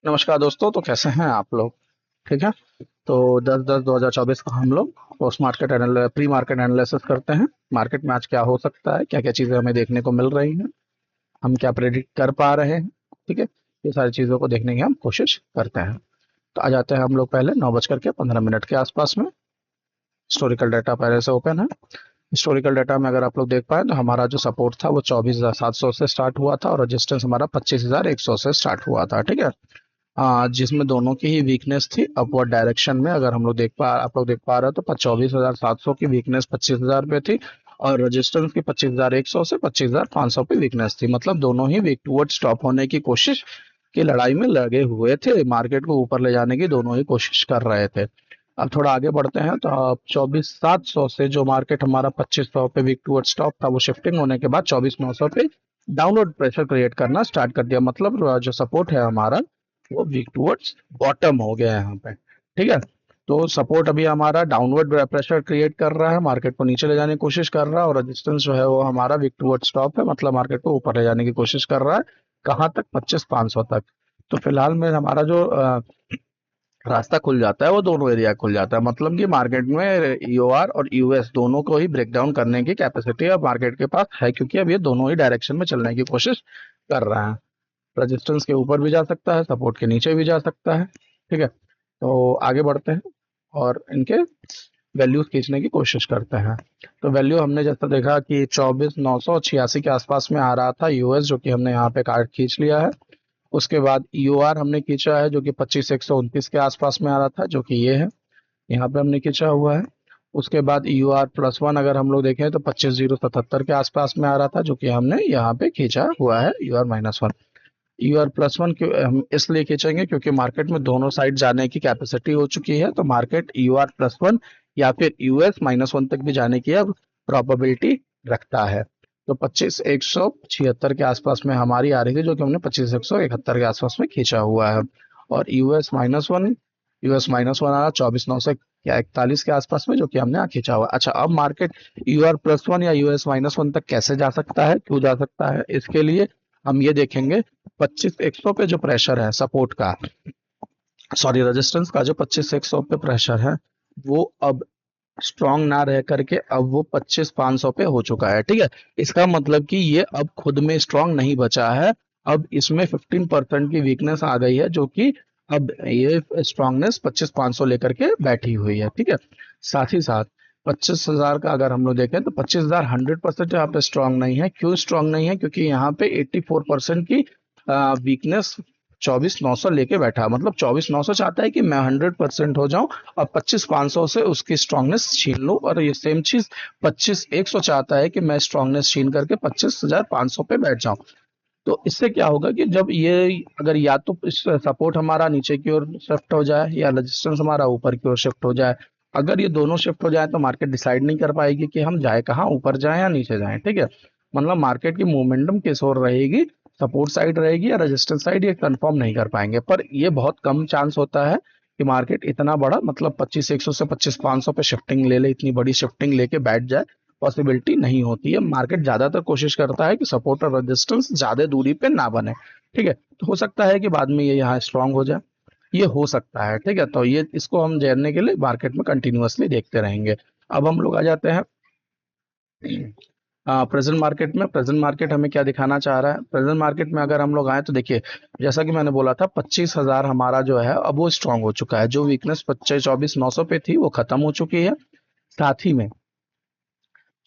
नमस्कार दोस्तों। तो कैसे हैं आप लोग? ठीक है। तो 10/10/2024 को हम लोग post market pre market analysis करते हैं। मार्केट में आज क्या हो सकता है, क्या क्या चीजें हमें देखने को मिल रही हैं, हम क्या प्रेडिक्ट कर पा रहे हैं। ठीक है। ये सारी चीजों को देखने की हम कोशिश करते हैं। तो आ जाते हैं हम लोग पहले 9:15 के आसपास में। हिस्टोरिकल डाटा पहले से ओपन है। हिस्टोरिकल डाटा में अगर आप लोग देख पाए तो हमारा जो सपोर्ट था वो 24,700 से स्टार्ट हुआ था और रेजिस्टेंस हमारा 25,100 से स्टार्ट हुआ था। ठीक है। जिसमें दोनों की ही वीकनेस थी अपवर्ड डायरेक्शन में। अगर हम लोग आप लोग देख पा रहे हो तो 24,700 की वीकनेस 25,000 पे थी और रेजिस्टेंस की 25,100 से 25,500 पे वीकनेस थी। मतलब दोनों ही वीक टूवर्ड स्टॉप होने की कोशिश की लड़ाई में लगे हुए थे। मार्केट को ऊपर ले जाने की दोनों ही कोशिश कर रहे थे। अब थोड़ा आगे बढ़ते हैं तो अब 24,700 से जो मार्केट हमारा 2500 पे वीक टूवर्ड स्टॉप था वो शिफ्टिंग होने के बाद 24,900 पे डाउनवर्ड प्रेशर क्रिएट करना स्टार्ट कर दिया। मतलब जो सपोर्ट है हमारा वो वीक टूवर्ड्स बॉटम हो गया है यहाँ पे। ठीक है। तो सपोर्ट अभी हमारा डाउनवर्ड प्रेशर क्रिएट कर रहा है, मार्केट को नीचे ले जाने की कोशिश कर रहा है, और रेजिस्टेंस जो है वो हमारा वीक टूवर्ड स्टॉप है, मतलब मार्केट को ऊपर ले जाने की कोशिश कर रहा है। कहाँ तक? 25,500 तक। तो फिलहाल में हमारा जो रास्ता खुल जाता है वो दोनों एरिया खुल जाता है। मतलब कि मार्केट में ईओआर और यूएस दोनों को ही ब्रेक डाउन करने की कैपेसिटी अब मार्केट के पास है, क्योंकि अब ये दोनों ही डायरेक्शन में चलने की कोशिश कर रहा है। रेजिस्टेंस के ऊपर भी जा सकता है, सपोर्ट के नीचे भी जा सकता है। ठीक है। तो आगे बढ़ते हैं और इनके वैल्यूज खींचने की कोशिश करते हैं। तो वैल्यू हमने जैसा देखा कि 24,986 के आसपास में आ रहा था यूएस, जो कि हमने यहाँ पे कार्ड खींच लिया है। उसके बाद ईओआर हमने खींचा है जो कि 25,129 के आसपास में आ रहा था, जो कि ये है, यहाँ पे हमने खींचा हुआ है। उसके बाद यूआर+1 अगर हम लोग देखें तो 25,077 के आसपास में आ रहा था, जो कि हमने यहाँ पे खींचा हुआ है यूआर-1। यूआर+1 हम इसलिए खींचेंगे क्योंकि मार्केट में दोनों साइड जाने की कैपेसिटी हो चुकी है, तो मार्केट यूआर+1 या फिर यूएस-1 तक भी जाने की अब प्रोबेबिलिटी रखता है। तो 25,176 के आसपास में हमारी आ रही थी, जो कि हमने 25,171 के आसपास में खींचा हुआ है। और यूएस-1 आ रहा 24,900 से या 41 के आसपास में, जो कि हमने यहाँ खींचा हुआ है। अच्छा, अब मार्केट यूआर+1 या यूएस-1 तक कैसे जा सकता है, क्यों जा सकता है, इसके लिए हम ये देखेंगे 25,100 पे जो प्रेशर है सपोर्ट का, सॉरी रेजिस्टेंस का, जो 25,100 पे प्रेशर है वो अब स्ट्रांग ना रह करके अब वो 25,500 पे हो चुका है। ठीक है। इसका मतलब कि ये अब खुद में स्ट्रांग नहीं बचा है। अब इसमें 15% की वीकनेस आ गई है, जो कि अब ये स्ट्रांगनेस 25,500 लेकर के बैठी हुई है। ठीक है। साथ ही साथ 25,000 का अगर हम लोग देखें तो 25,000 100% यहाँ पे स्ट्रांग नहीं है। क्यों स्ट्रांग नहीं है? क्योंकि यहाँ पे 84% की वीकनेस 24,900 लेके बैठा है। मतलब 24,900 चाहता है कि मैं 100% हो जाऊं और 25,500 से उसकी स्ट्रांगनेस छीन लूं, और ये सेम चीज 25,100 चाहता है कि मैं स्ट्रांगनेस छीन करके 25,500 पे बैठ जाऊं। तो इससे क्या होगा कि जब ये अगर या तो इस सपोर्ट हमारा नीचे की ओर शिफ्ट हो जाए या रेजिस्टेंस हमारा ऊपर की ओर शिफ्ट हो जाए, अगर ये दोनों शिफ्ट हो जाए तो मार्केट डिसाइड नहीं कर पाएगी कि हम जाए कहाँ, ऊपर जाए या नीचे जाए। ठीक है। मतलब मार्केट की मोमेंटम किस ओर रहेगी, सपोर्ट साइड रहेगी या रेजिस्टेंस साइड, ये कंफर्म नहीं कर पाएंगे। पर ये बहुत कम चांस होता है कि मार्केट इतना बड़ा, मतलब 25,100 से 25,500 पे शिफ्टिंग ले ले, इतनी बड़ी शिफ्टिंग लेके बैठ जाए। पॉसिबिलिटी नहीं होती है। मार्केट ज्यादातर कोशिश करता है कि सपोर्ट और रेजिस्टेंस ज्यादा दूरी पे ना बने। ठीक है। तो हो सकता है कि बाद में ये यहाँ स्ट्रांग हो जाए, ये हो सकता है। ठीक है। तो ये इसको हम जानने के लिए मार्केट में कंटिन्यूअसली देखते रहेंगे। अब हम लोग आ जाते हैं प्रेजेंट मार्केट में। प्रेजेंट मार्केट हमें क्या दिखाना चाह रहा है? प्रेजेंट मार्केट में अगर हम लोग आए तो देखिए, जैसा कि मैंने बोला था 25,000 हमारा जो है अब वो स्ट्रांग हो चुका है। जो वीकनेस 24,900 पे थी वो खत्म हो चुकी है। साथ ही में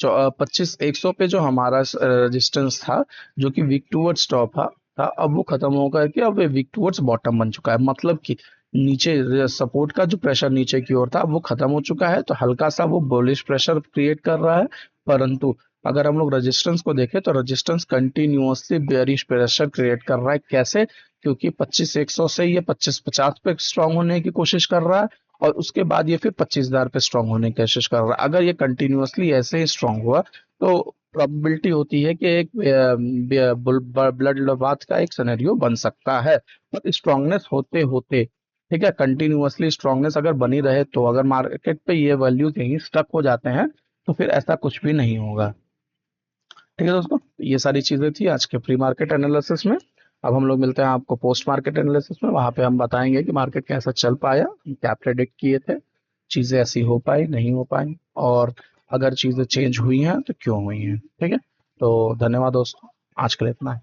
25,100 पे जो हमारा रेजिस्टेंस था, जो कि वीक टूवर्ड्स टॉप था, अब वो खत्म होकर के अब वीक टूवर्ड्स बॉटम बन चुका है। मतलब कि नीचे सपोर्ट का जो प्रेशर नीचे की ओर था वो खत्म हो चुका है, तो हल्का सा वो बुलिश प्रेशर क्रिएट कर रहा है। परंतु अगर हम लोग रेजिस्टेंस को देखें तो resistance continuously bearish pressure create कर रहा है। कैसे? क्योंकि 25,100 से ये 25,50 पे स्ट्रांग होने की कोशिश कर रहा है और उसके बाद ये फिर 25,000 पे स्ट्रांग होने की कोशिश कर रहा है। अगर ये कंटिन्यूअसली ऐसे ही स्ट्रांग हुआ तो प्रोबेबिलिटी होती है कि एक ब्लड बाथ का एक सिनेरियो बन सकता है। पर स्ट्रांगनेस होते होते, ठीक है, कंटिन्यूअसली स्ट्रांगनेस अगर बनी रहे, तो अगर मार्केट पे ये वैल्यू कहीं स्टक हो जाते हैं तो फिर ऐसा कुछ भी नहीं होगा। ठीक है दोस्तों, ये सारी चीजें थी आज के प्री मार्केट एनालिसिस में। अब हम लोग मिलते हैं आपको पोस्ट मार्केट एनालिसिस में, वहां पे हम बताएंगे कि मार्केट कैसा चल पाया, हम क्या प्रेडिक्ट किए थे, चीजें ऐसी हो पाई नहीं हो पाई, और अगर चीजें चेंज हुई हैं तो क्यों हुई हैं। ठीक है, तो धन्यवाद दोस्तों, आज के लिए इतना है।